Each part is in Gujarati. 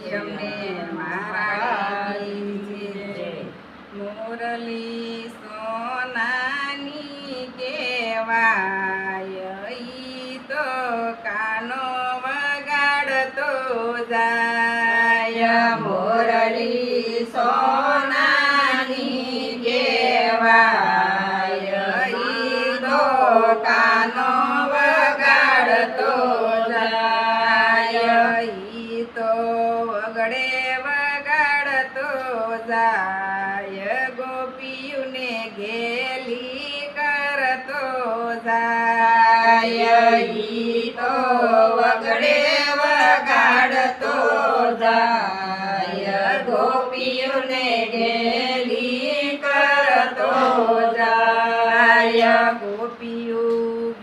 यमने महारानी जय। मुरली सोनानी केवाय ઈ તો કાનો વગાડતો જાય મુરલી સોનાની કેવાય ઈ તો કાનો વગાડતો જાય ઈ તો વગડે વગાડતો જાય ગોપીઓને ઘેલી કરતો જાય ઈ તો વગડે વગાડતો જાય ગોપીઓને ગેલી કરતો જાય ગોપીઓ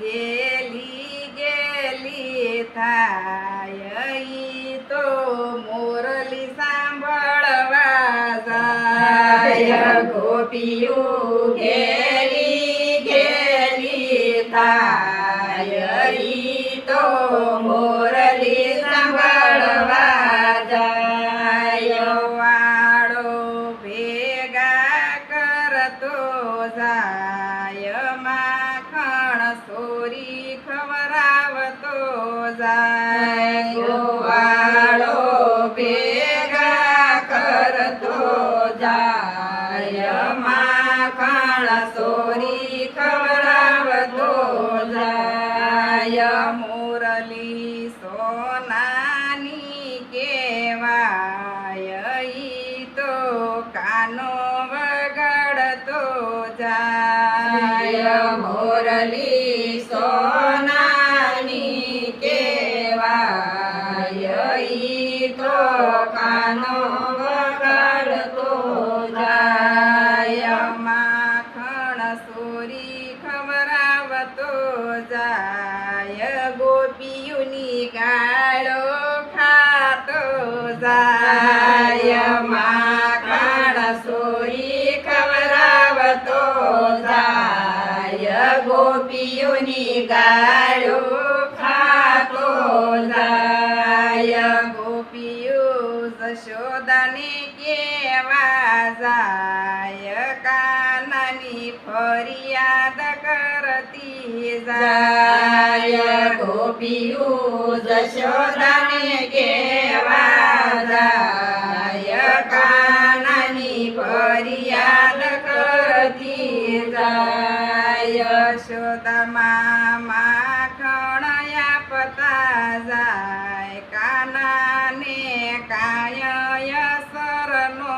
ગેલી ગેલી થાય ઈ તો મોરલી સાંભળવા જાય ગોપીઓ ગેલી ગેલી થાય ઈ તો મોરલી સાંભળવા જાય વાળો ભેગા કરતો જાય માખણ સોરી ખવરાવતો જાય ગોવાળો ભેગા કરતો જાય માખણ સોરી ખવડાવતો જાય મુરલી સોનાની કેવાય ઈ તો કાનો વગાડતો જાય મુરલી સોનાની કેવાય ઈ તો કાનો વગાડતો જાય માખણ સોરી ખવરાવતો જાય ગોપીઓની ગાળો ખાતો જાય માખણ સોરી ખવડાવતો જાય ગોપીઓની ગાળો ખાતો જાય ગોપીઓ જશોદાને કેવા જાય કાનાની ફરિયાદ કરતી જાય ગોપીઓ જશોદાને કેવા જાય કાનાની ફરિયાદ કરતી જાય યશોદામાં માખણ આપતા જાય કાનાને કાય અસર નો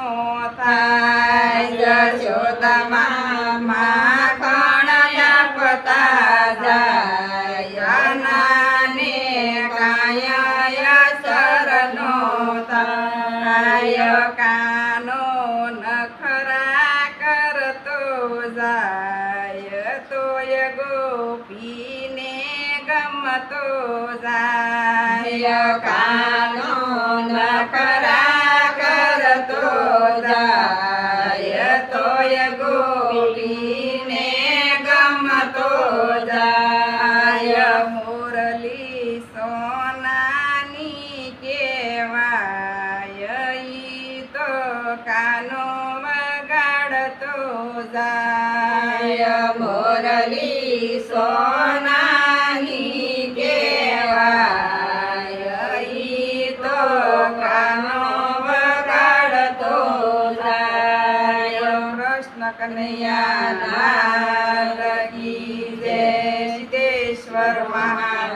થાય યશોદામાં માખણ આપતા જાય કાનાને કાય અસર નો થાય કાનો નખરા કરતો જાય તોય ગોપીને ગમતો જાય કાનો નખરા કરતો જાય તોય ગોપીને ગમતો જાય મુરલી સોનાની કેવાય ઈ તો કાનો વગાડતો જાય મુરલી સોનાની કેવાય ઈ તો કાનો વગાડતો જાય કૃષ્ણ કનૈયા લાલ કી જય સિદ્ધેશ્વર મહા